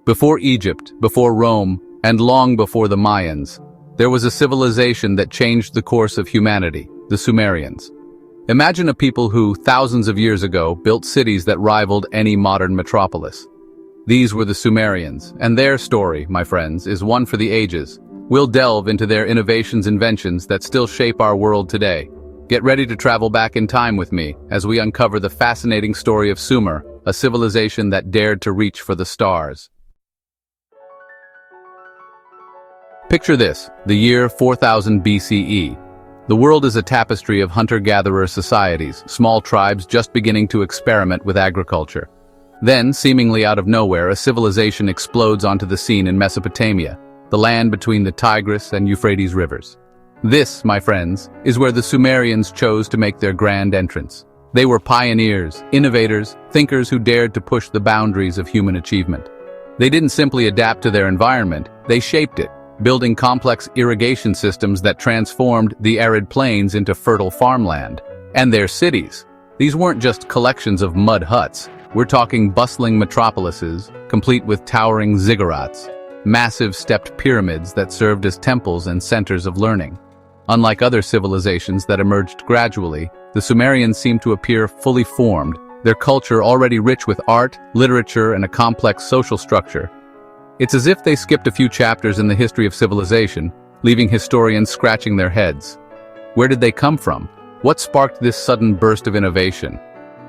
Before Egypt, before Rome, and long before the Mayans, there was a civilization that changed the course of humanity, the Sumerians. Imagine a people who, thousands of years ago, built cities that rivaled any modern metropolis. These were the Sumerians, and their story, my friends, is one for the ages. We'll delve into their inventions that still shape our world today. Get ready to travel back in time with me as we uncover the fascinating story of Sumer, a civilization that dared to reach for the stars. Picture this, the year 4000 BCE. The world is a tapestry of hunter-gatherer societies, small tribes just beginning to experiment with agriculture. Then, seemingly out of nowhere, a civilization explodes onto the scene in Mesopotamia, the land between the Tigris and Euphrates rivers. This, my friends, is where the Sumerians chose to make their grand entrance. They were pioneers, innovators, thinkers who dared to push the boundaries of human achievement. They didn't simply adapt to their environment, they shaped it, building complex irrigation systems that transformed the arid plains into fertile farmland. And their cities. These weren't just collections of mud huts. We're talking bustling metropolises, complete with towering ziggurats, massive stepped pyramids that served as temples and centers of learning. Unlike other civilizations that emerged gradually, the Sumerians seem to appear fully formed, their culture already rich with art, literature, and a complex social structure. It's as if they skipped a few chapters in the history of civilization, leaving historians scratching their heads. Where did they come from? What sparked this sudden burst of innovation?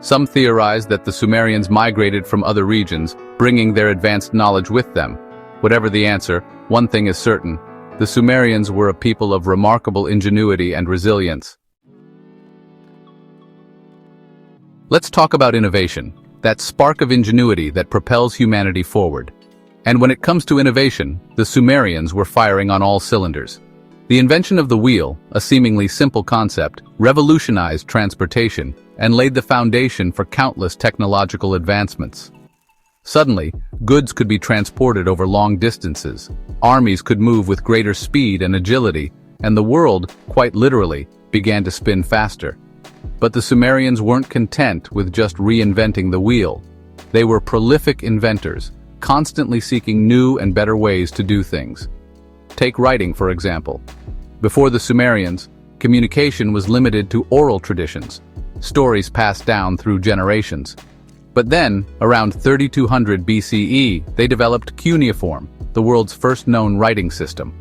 Some theorize that the Sumerians migrated from other regions, bringing their advanced knowledge with them. Whatever the answer, one thing is certain. The Sumerians were a people of remarkable ingenuity and resilience. Let's talk about innovation, that spark of ingenuity that propels humanity forward. And when it comes to innovation, the Sumerians were firing on all cylinders. The invention of the wheel, a seemingly simple concept, revolutionized transportation and laid the foundation for countless technological advancements. Suddenly, goods could be transported over long distances, armies could move with greater speed and agility, and the world, quite literally, began to spin faster. But the Sumerians weren't content with just reinventing the wheel. They were prolific inventors, constantly seeking new and better ways to do things. Take writing, for example. Before the Sumerians, communication was limited to oral traditions, stories passed down through generations. But then, around 3200 BCE, they developed cuneiform, the world's first known writing system.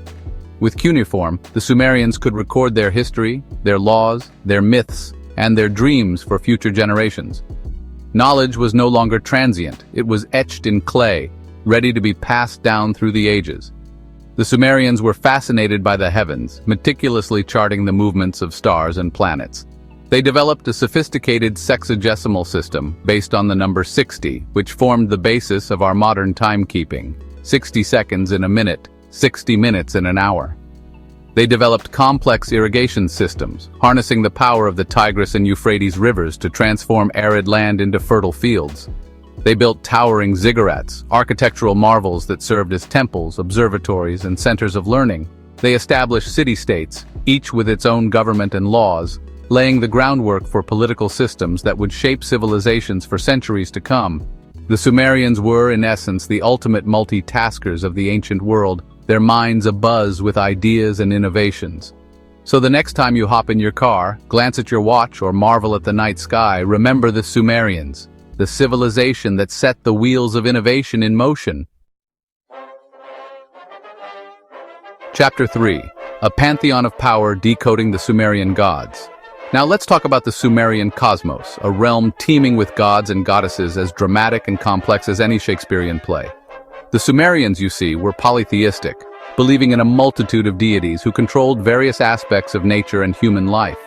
With cuneiform, the Sumerians could record their history, their laws, their myths, and their dreams for future generations. Knowledge was no longer transient, it was etched in clay, ready to be passed down through the ages. The Sumerians were fascinated by the heavens, meticulously charting the movements of stars and planets. They developed a sophisticated sexagesimal system based on the number 60, which formed the basis of our modern timekeeping. 60 seconds in a minute, 60 minutes in an hour. They developed complex irrigation systems, harnessing the power of the Tigris and Euphrates rivers to transform arid land into fertile fields. They built towering ziggurats, architectural marvels that served as temples, observatories, and centers of learning. They established city-states, each with its own government and laws, laying the groundwork for political systems that would shape civilizations for centuries to come. The Sumerians were, in essence, the ultimate multitaskers of the ancient world, their minds abuzz with ideas and innovations. So the next time you hop in your car, glance at your watch, or marvel at the night sky, remember the Sumerians, the civilization that set the wheels of innovation in motion. Chapter 3. A Pantheon of Power Decoding the Sumerian Gods. Now let's talk about the Sumerian cosmos, a realm teeming with gods and goddesses as dramatic and complex as any Shakespearean play. The Sumerians, you see, were polytheistic, believing in a multitude of deities who controlled various aspects of nature and human life.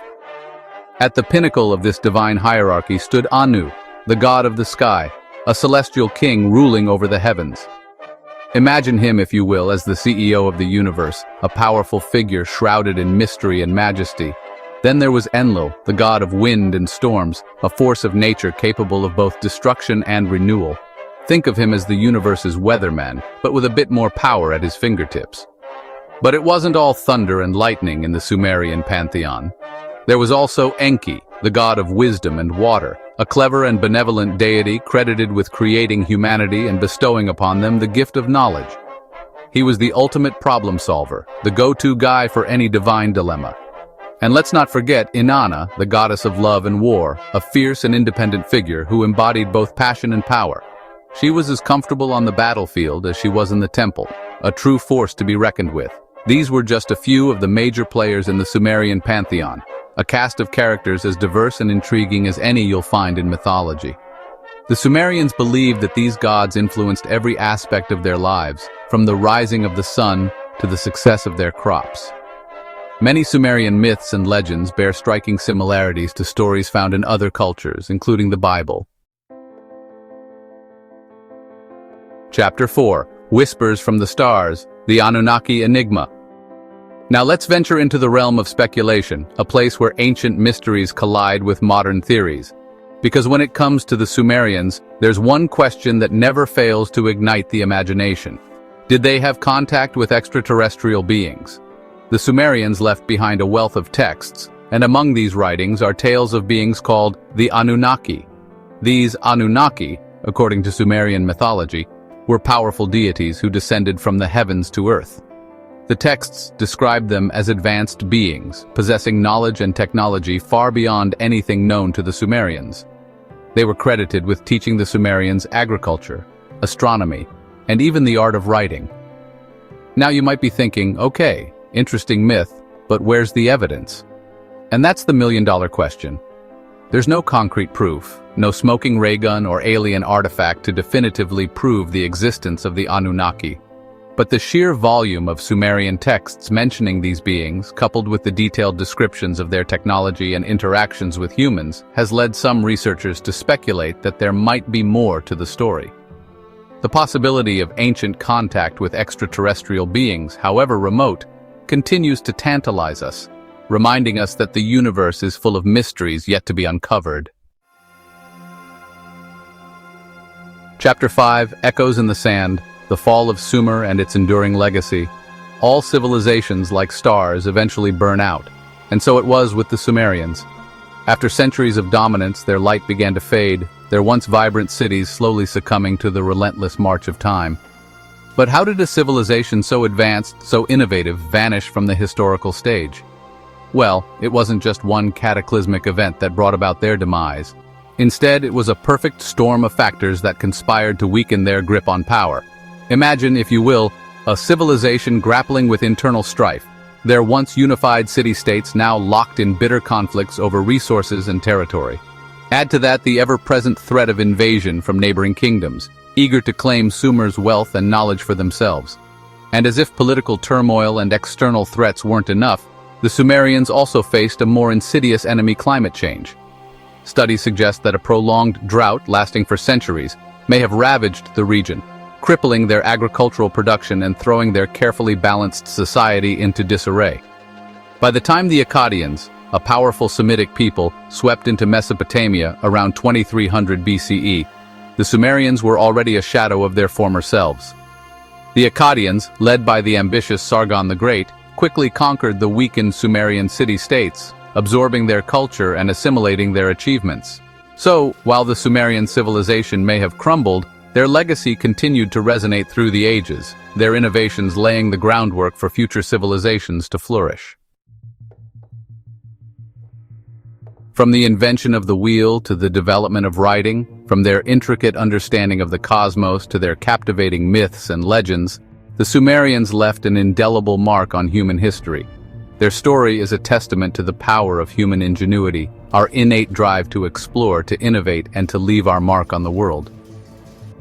At the pinnacle of this divine hierarchy stood Anu, the god of the sky, a celestial king ruling over the heavens. Imagine him, if you will, as the CEO of the universe, a powerful figure shrouded in mystery and majesty. Then there was Enlil, the god of wind and storms, a force of nature capable of both destruction and renewal. Think of him as the universe's weatherman, but with a bit more power at his fingertips. But it wasn't all thunder and lightning in the Sumerian pantheon. There was also Enki, the god of wisdom and water, a clever and benevolent deity credited with creating humanity and bestowing upon them the gift of knowledge. He was the ultimate problem solver, the go-to guy for any divine dilemma. And let's not forget Inanna, the goddess of love and war, a fierce and independent figure who embodied both passion and power. She was as comfortable on the battlefield as she was in the temple, a true force to be reckoned with. These were just a few of the major players in the Sumerian pantheon, a cast of characters as diverse and intriguing as any you'll find in mythology. The Sumerians believed that these gods influenced every aspect of their lives, from the rising of the sun to the success of their crops. Many Sumerian myths and legends bear striking similarities to stories found in other cultures, including the Bible. Chapter 4: Whispers from the Stars, the Anunnaki Enigma. Now let's venture into the realm of speculation, a place where ancient mysteries collide with modern theories. Because when it comes to the Sumerians, there's one question that never fails to ignite the imagination. Did they have contact with extraterrestrial beings? The Sumerians left behind a wealth of texts, and among these writings are tales of beings called the Anunnaki. These Anunnaki, according to Sumerian mythology, were powerful deities who descended from the heavens to earth. The texts describe them as advanced beings, possessing knowledge and technology far beyond anything known to the Sumerians. They were credited with teaching the Sumerians agriculture, astronomy, and even the art of writing. Now you might be thinking, okay, interesting myth, but where's the evidence? And that's the million-dollar question. There's no concrete proof, no smoking ray gun or alien artifact to definitively prove the existence of the Anunnaki. But the sheer volume of Sumerian texts mentioning these beings, coupled with the detailed descriptions of their technology and interactions with humans, has led some researchers to speculate that there might be more to the story. The possibility of ancient contact with extraterrestrial beings, however remote, continues to tantalize us, reminding us that the universe is full of mysteries yet to be uncovered. Chapter 5: Echoes in the Sand, the Fall of Sumer and its Enduring Legacy. All civilizations, like stars, eventually burn out, and so it was with the Sumerians. After centuries of dominance, their light began to fade, their once vibrant cities slowly succumbing to the relentless march of time. But how did a civilization so advanced, so innovative, vanish from the historical stage? Well, it wasn't just one cataclysmic event that brought about their demise. Instead, it was a perfect storm of factors that conspired to weaken their grip on power. Imagine, if you will, a civilization grappling with internal strife, their once unified city-states now locked in bitter conflicts over resources and territory. Add to that the ever-present threat of invasion from neighboring kingdoms, eager to claim Sumer's wealth and knowledge for themselves. And as if political turmoil and external threats weren't enough, the Sumerians also faced a more insidious enemy: climate change. Studies suggest that a prolonged drought lasting for centuries may have ravaged the region, crippling their agricultural production and throwing their carefully balanced society into disarray. By the time the Akkadians, a powerful Semitic people, swept into Mesopotamia around 2300 BCE, the Sumerians were already a shadow of their former selves. The Akkadians, led by the ambitious Sargon the Great, quickly conquered the weakened Sumerian city-states, absorbing their culture and assimilating their achievements. So, while the Sumerian civilization may have crumbled, their legacy continued to resonate through the ages, their innovations laying the groundwork for future civilizations to flourish. From the invention of the wheel to the development of writing, from their intricate understanding of the cosmos to their captivating myths and legends, the Sumerians left an indelible mark on human history. Their story is a testament to the power of human ingenuity, our innate drive to explore, to innovate, and to leave our mark on the world.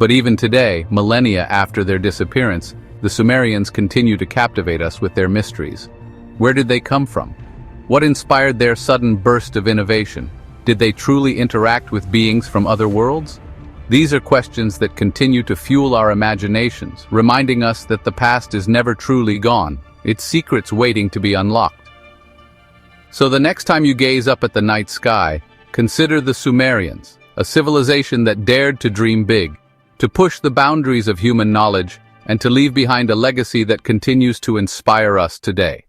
But even today, millennia after their disappearance, the Sumerians continue to captivate us with their mysteries. Where did they come from? What inspired their sudden burst of innovation? Did they truly interact with beings from other worlds? These are questions that continue to fuel our imaginations, reminding us that the past is never truly gone, its secrets waiting to be unlocked. So the next time you gaze up at the night sky, consider the Sumerians, a civilization that dared to dream big, to push the boundaries of human knowledge, and to leave behind a legacy that continues to inspire us today.